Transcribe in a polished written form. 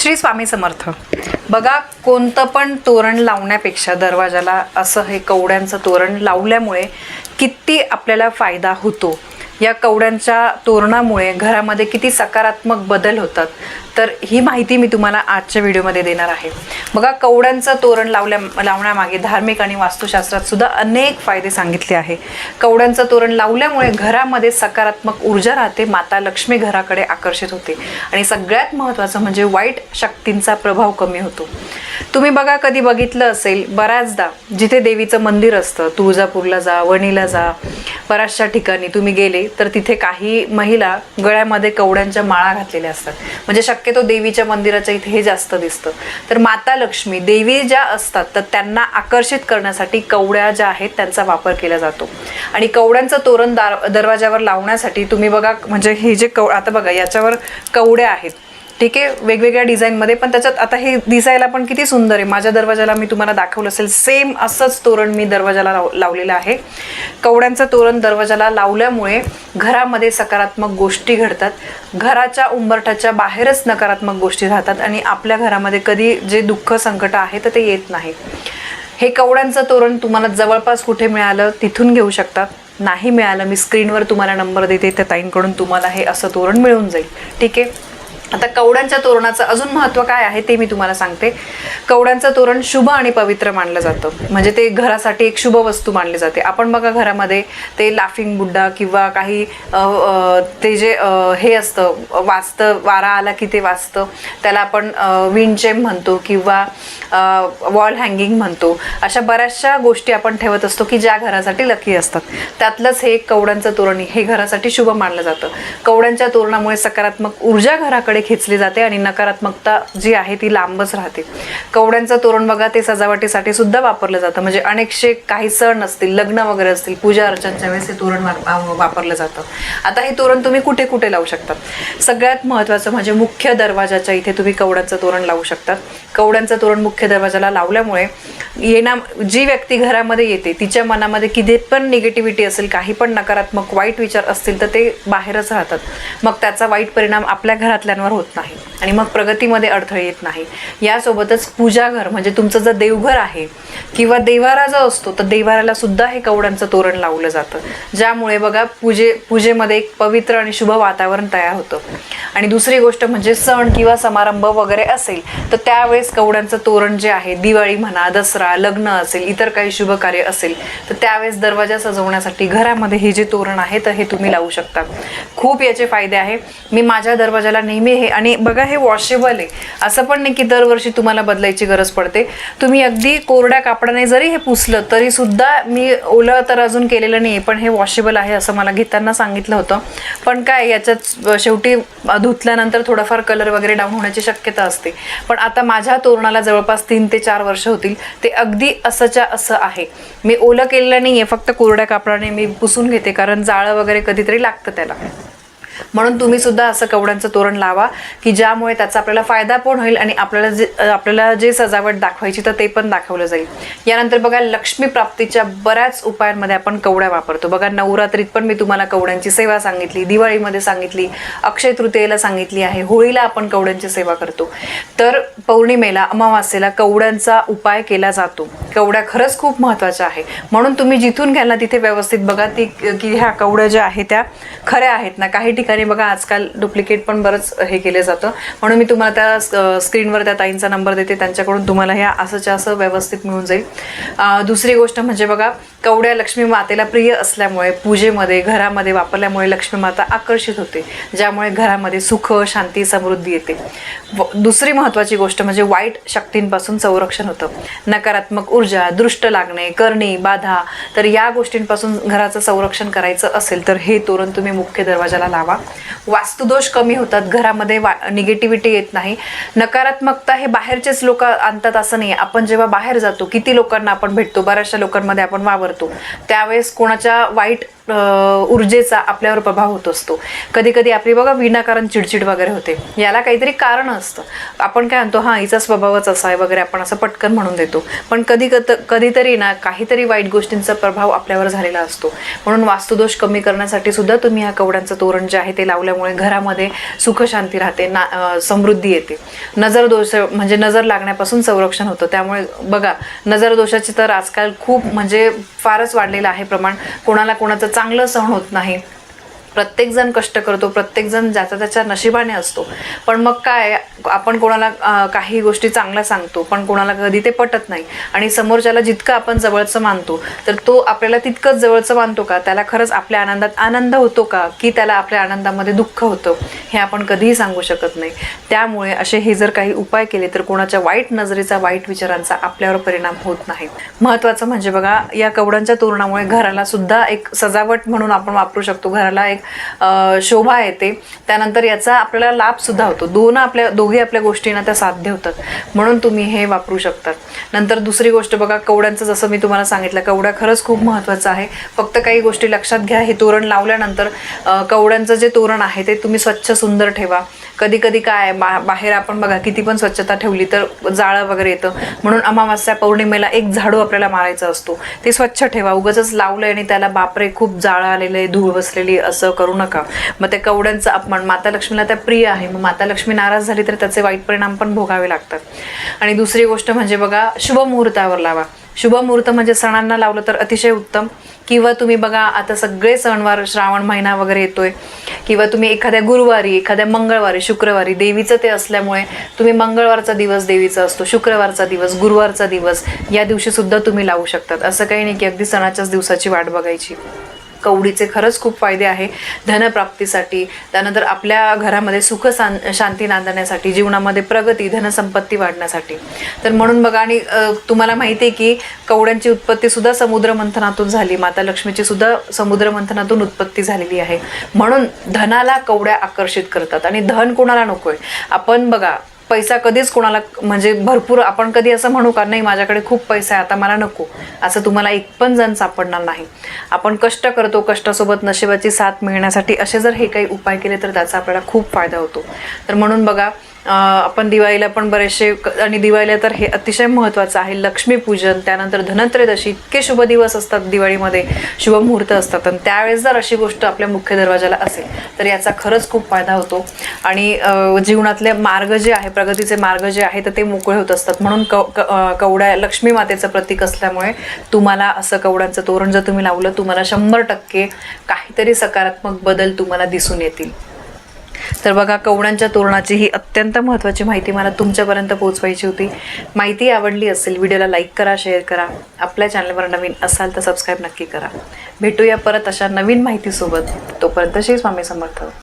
श्री स्वामी समर्थ। बघा, कोणतं पण तोरण लावण्यापेक्षा दरवाजाला असं हे कवड्यांचं तोरण लावल्यामुळे किती आपल्याला फायदा होतो। या कवड्यांच्या तोरणामुळे घरामध्ये किती सकारात्मक बदल होतात, तर ही माहिती मी तुम्हाला आजच्या व्हिडिओमध्ये देणार आहे। बघा, कवड्यांचं तोरण लावण्यामागे धार्मिक आणि वास्तुशास्त्रात सुद्धा अनेक फायदे सांगितले आहे। कवड्यांचं तोरण लावल्यामुळे घरामध्ये सकारात्मक ऊर्जा राहते, माता लक्ष्मी घराकडे आकर्षित होते आणि सगळ्यात महत्त्वाचं म्हणजे वाईट शक्तींचा प्रभाव कमी होतो। तुम्ही बघा, कधी बघितलं असेल, बऱ्याचदा जिथे देवीचं मंदिर असतं, तुळजापूरला जा, वणीला जा, बऱ्याचशा ठिकाणी तुम्ही गेले तर तिथे काही महिला गळ्यामध्ये कवड्यांच्या माळा घातलेल्या असतात। म्हणजे शक्यतो देवीच्या मंदिराच्या इथे हे जास्त दिसतं। तर माता लक्ष्मी देवी ज्या असतात तर त्यांना आकर्षित करण्यासाठी कवड्या ज्या आहेत त्यांचा वापर केला जातो। आणि कवड्यांचं तोरण दरवाजावर लावण्यासाठी तुम्ही बघा, म्हणजे हे जे आता बघा, याच्यावर कवड्या आहेत, ठीक आहे, वेगवेगळ्या डिझाईनमध्ये, पण त्याच्यात आता हे दिसायला पण किती सुंदर आहे। माझ्या दरवाजाला मी तुम्हाला दाखवलं असेल, सेम असंच तोरण मी दरवाजाला लावलेलं आहे। कवड्यांचं तोरण दरवाजाला लावल्यामुळे घरामध्ये सकारात्मक गोष्टी घडतात, घराच्या उंबरठ्याच्या बाहेरच नकारात्मक गोष्टी राहतात आणि आपल्या घरामध्ये कधी जे दुःख संकट आहे तर ते येत नाही। हे कवड्यांचं तोरण तुम्हाला जवळपास कुठे मिळालं तिथून घेऊ शकतात, नाही मिळालं मी स्क्रीनवर तुम्हाला नंबर देते, त्या ताईंकडून तुम्हाला हे असं तोरण मिळून जाईल, ठीक आहे। आता कवड्यांच्या तोरणाचं अजून महत्त्व काय आहे ते मी तुम्हाला सांगते। कवड्यांचं तोरण शुभ आणि पवित्र मानलं जातं, म्हणजे ते घरासाठी एक शुभ वस्तू मानली जाते। आपण बघा, घरामध्ये ते लाफिंग बुड्डा किंवा काही ते जे हे असतं, वाजतं, वारा आला की ते वाजतं, त्याला आपण विंड चेम म्हणतो किंवा वॉल हँगिंग म्हणतो। अशा बऱ्याचशा गोष्टी आपण ठेवत असतो की ज्या घरासाठी लकी असतात। त्यातलंच हे कवड्यांचं तोरण हे घरासाठी शुभ मानलं जातं। कवड्यांच्या तोरणामुळे सकारात्मक ऊर्जा घराकडे खेचली जाते आणि नकारात्मकता जी आहे ती लांबच राहते। कवड्यांचं तोरण बघा, ते सजावटीसाठी सुद्धा वापरलं जातं, म्हणजे अनेकशे काही सण असतील, लग्न वगैरे असतील, पूजा अर्चनच्या वेळेस हे तोरण वापरलं जातं। आता हे तोरण तुम्ही कुठे कुठे लावू शकतात? सगळ्यात महत्त्वाचं म्हणजे मुख्य दरवाजाच्या इथे तुम्ही कवड्यांचं तोरण लावू शकतात। कवड्यांचं तोरण मुख्य दरवाजाला लावल्यामुळे जी व्यक्ती घरामध्ये येते तिच्या मनामध्ये किती पण निगेटिव्हिटी असेल, काही पण नकारात्मक वाईट विचार असतील तर ते बाहेरच राहतात। मग त्याचा वाईट परिणाम आपल्या घरातल्यांवर होत नाही आणि मग प्रगतीमध्ये अडथळे येत नाही। यासोबतच पूजाघर म्हणजे तुमचं जर देवघर आहे किंवा देवारा जो असतो तर देवाराला सुद्धा हे कवड्यांचं तोरण लावलं जातं, ज्यामुळे बघा पूजेमध्ये एक पवित्र आणि शुभ वातावरण तयार होतं। आणि दुसरी गोष्ट म्हणजे सण किंवा समारंभ वगैरे असेल तर त्यावेळेस कवड्यांचं तोरण जे आहे, दिवाळी म्हणा, दसरा, लग्न असेल, इतर काही शुभ कार्य असेल तर त्यावेळेस दरवाजा सजवण्यासाठी घरामध्ये हे जे तोरण आहे तर हे तुम्ही लावू शकता। खूप याचे फायदे आहे। मी माझ्या दरवाजाला नेहमी हे, आणि बघा हे वॉशेबल आहे, असं पण नाही की दरवर्षी तुम्हाला बदलायची गरज पडते। तुम्ही अगदी कोरड्या कापडाने जरी हे पुसलं तरी सुद्धा, मी ओलं तर अजून केलेलं नाही पण हे वॉशेबल आहे असं मला घेताना सांगितलं होतं। पण काय, याच्यात शेवटी धुतल्यानंतर थोडाफार कलर वगैरे डाऊन होण्याची शक्यता असते। पण आता माझ्या तोरणाला जवळपास 3 ते 4 वर्ष होतील, ते अगदी असंच्या असं आहे। मी ओलं केलेलं नाही आहे, फक्त कोरड्या कापडाने मी पुसून घेते, कारण जाळं वगैरे कधीतरी लागतं त्याला। म्हणून तुम्ही सुद्धा असं कवड्यांचं तोरण लावा की ज्यामुळे त्याचा आपल्याला फायदा पण होईल आणि आपल्याला जे सजावट दाखवायची तर ते पण दाखवलं जाईल। यानंतर बघा, लक्ष्मी प्राप्तीच्या बऱ्याच उपायांमध्ये आपण कवड्या वापरतो। बघा, नवरात्रीत पण मी तुम्हाला कवड्यांची सेवा सांगितली, दिवाळीमध्ये सांगितली, अक्षय तृतीयेला सांगितली आहे, होळीला आपण कवड्यांची सेवा करतो। तर पौर्णिमेला, अमावास्येला कवड्यांचा उपाय केला जातो। कवड्या खरंच खूप महत्त्वाच्या आहे, म्हणून तुम्ही जिथून घ्याल ना तिथे व्यवस्थित बघा की ह्या कवड्या ज्या आहेत त्या खऱ्या आहेत ना। काही ठिकाणी बघा आजकाल डुप्लिकेट पण बरंच हे केले जातं, म्हणून मी तुम्हाला त्या स्क्रीनवर त्या ताईंचा नंबर देते, त्यांच्याकडून तुम्हाला ह्या असंच्या असं व्यवस्थित मिळून जाईल। दुसरी गोष्ट म्हणजे बघा, कवड्या लक्ष्मी मातेला प्रिय असल्यामुळे पूजेमध्ये घरामध्ये वापरल्यामुळे लक्ष्मी माता आकर्षित होते, ज्यामुळे घरामध्ये सुख, शांती, समृद्धी येते। दुसरी महत्त्वाची गोष्ट म्हणजे वाईट शक्तींपासून संरक्षण होतं। नकारात्मक ऊर्जा, दृष्ट लागणे, करणी, बाधा, तर या गोष्टींपासून घराचं संरक्षण करायचं असेल तर हे तोरण तुम्ही मुख्य दरवाजाला लावा। वास्तुदोष कमी होतात, घरामध्ये निगेटिव्हिटी येत नाही। नकारात्मकता हे बाहेरचेच लोक आणतात असं नाही, आपण जेव्हा बाहेर जातो किती लोकांना आपण भेटतो, बऱ्याचशा लोकांमध्ये आपण वावरतो, त्यावेळेस कोणाच्या वाईट ऊर्जेचा आपल्यावर प्रभाव होत असतो. कधी कधी आपली बघा विनाकारण चिडचिड वगैरे होते, याला काहीतरी कारण असतं. आपण काय म्हणतो, हां हिचा स्वभावच असा आहे वगैरे, आपण असं पटकन म्हणून देतो. पण कधीतरी ना काहीतरी वाईट गोष्टींचा प्रभाव आपल्यावर झालेला असतो. म्हणून वास्तुदोष कमी करण्यासाठी सुद्धा तुम्ही ह्या कवड्यांचं तोरण जे आहे ते लावल्यामुळे घरामध्ये सुख शांती राहते, समृद्धी येते. नजर दोष म्हणजे नजर लागण्यापासून संरक्षण होतं. त्यामुळे बघा, नजर दोषाचे तर आजकाल खूप म्हणजे फारच वाढलेलं आहे प्रमाण. कोणाला कोणाचं चांगलं सहन होत नाही. प्रत्येकजण कष्ट करतो, प्रत्येकजण ज्याचा त्याच्या नशिबाने असतो. पण मग काय, आपण कोणाला काही गोष्टी चांगल्या सांगतो, पण कोणाला कधी ते पटत नाही. आणि समोरच्याला जितकं आपण जवळचं मानतो, तर तो आपल्याला तितकंच जवळचं मानतो का? त्याला खरंच आपल्या आनंदात आनंद होतो का, की त्याला आपल्या आनंदामध्ये दुःख होतं, हे आपण कधीही सांगू शकत नाही. त्यामुळे असे हे जर काही उपाय केले तर कोणाच्या वाईट नजरेचा, वाईट विचारांचा आपल्यावर परिणाम होत नाही. महत्त्वाचं म्हणजे बघा, या कवड्यांच्या तोरणामुळे घराला सुद्धा एक सजावट म्हणून आपण वापरू शकतो. घराला एक शोभा येते. त्यानंतर याचा आपल्याला लाभ सुद्धा होतो. दोघी आपल्या गोष्टींना त्या साध्य होतात. म्हणून तुम्ही हे वापरू शकतात. नंतर दुसरी गोष्ट बघा, कवड्यांचं जसं मी तुम्हाला सांगितलं, कवड्या खरंच खूप महत्त्वाचं आहे. फक्त काही गोष्टी लक्षात घ्या. हे तोरण लावल्यानंतर कवड्यांचं जे तोरण आहे ते तुम्ही स्वच्छ सुंदर ठेवा. कधी कधी काय, बाहेर आपण बघा किती पण स्वच्छता ठेवली तर जाळं वगैरे येतं. म्हणून अमावास्या पौर्णिमेला एक झाडू आपल्याला मारायचा असतो. ते स्वच्छ ठेवा. उगाचच लावलंय आणि त्याला बापरे खूप जाळं आलेले, धूळ बसलेली, असं करू नका. मग त्या कवड्यांचा अपमान, माता लक्ष्मीला त्या प्रिय आहे. मग माता लक्ष्मी नाराज झाली तर त्याचे वाईट परिणाम पण भोगावे लागतात. आणि दुसरी गोष्ट म्हणजे बघा, शुभ मुहूर्तावर लावा. शुभ मुहूर्त म्हणजे सणांना लावलं तर अतिशय उत्तम. किंवा तुम्ही बघा, आता सगळे सणवार, श्रावण महिना वगैरे येतोय, किंवा तुम्ही एखाद्या गुरुवारी, एखाद्या मंगळवारी, शुक्रवारी, देवीचं ते असल्यामुळे तुम्ही मंगळवारचा दिवस देवीचा असतो, शुक्रवारचा दिवस, गुरुवारचा दिवस, या दिवशी सुद्धा तुम्ही लावू शकतात. असं काही नाही की अगदी सणाच्याच दिवसाची वाट बघायची. कवडीचे खरंच खूप फायदे आहे धनप्राप्तीसाठी. त्यानंतर आपल्या घरामध्ये सुख शांती नांदण्यासाठी, जीवनामध्ये प्रगती, धनसंपत्ती वाढण्यासाठी. तर म्हणून बघा, आणि तुम्हाला माहिती आहे की कवड्यांची उत्पत्ती सुद्धा समुद्र मंथनातून झाली. माता लक्ष्मीची सुद्धा समुद्र मंथनातून उत्पत्ती झालेली आहे. म्हणून धनाला कवड्या आकर्षित करतात. आणि धन कोणाला नकोय? आपण बघा, पैसा कधीच कोणाला म्हणजे भरपूर, आपण कधी असं म्हणू का, नाही माझ्याकडे खूप पैसा आहे आता मला नको, असं तुम्हाला एक पण जण सापडणार नाही. आपण कष्ट करतो, कष्टासोबत नशिबाची साथ मिळण्यासाठी असे जर हे काही उपाय केले तर त्याचा आपल्याला खूप फायदा होतो. तर म्हणून बघा, आपण दिवाळीला पण बरेचसे, आणि दिवाळीला तर हे अतिशय महत्त्वाचं आहे, लक्ष्मीपूजन, त्यानंतर धनत्रयोदशी, इतके शुभ दिवस असतात दिवाळीमध्ये, शुभ मुहूर्त असतात. आणि त्यावेळेस जर अशी गोष्ट आपल्या मुख्य दरवाजाला असेल तर याचा खरंच खूप फायदा होतो. आणि जीवनातले मार्ग जे आहे, प्रगतीचे मार्ग जे आहे तर ते मोकळे होत असतात. म्हणून कवड्या लक्ष्मी मातेचं प्रतीक असल्यामुळे तुम्हाला असं कवड्यांचं तोरण जर तुम्ही लावलं, तुम्हाला 100% काहीतरी सकारात्मक बदल तुम्हाला दिसून येतील. तर बघा, कवड्यांच्या तोरणाची ही अत्यंत महत्त्वाची माहिती मला तुमच्यापर्यंत पोहोचवायची होती. माहिती आवडली असेल, व्हिडिओला लाईक करा, शेअर करा. आपल्या चॅनलवर नवीन असाल तर सबस्क्राईब नक्की करा. भेटूया परत अशा नवीन माहितीसोबत. तोपर्यंत श्री स्वामी समर्थ.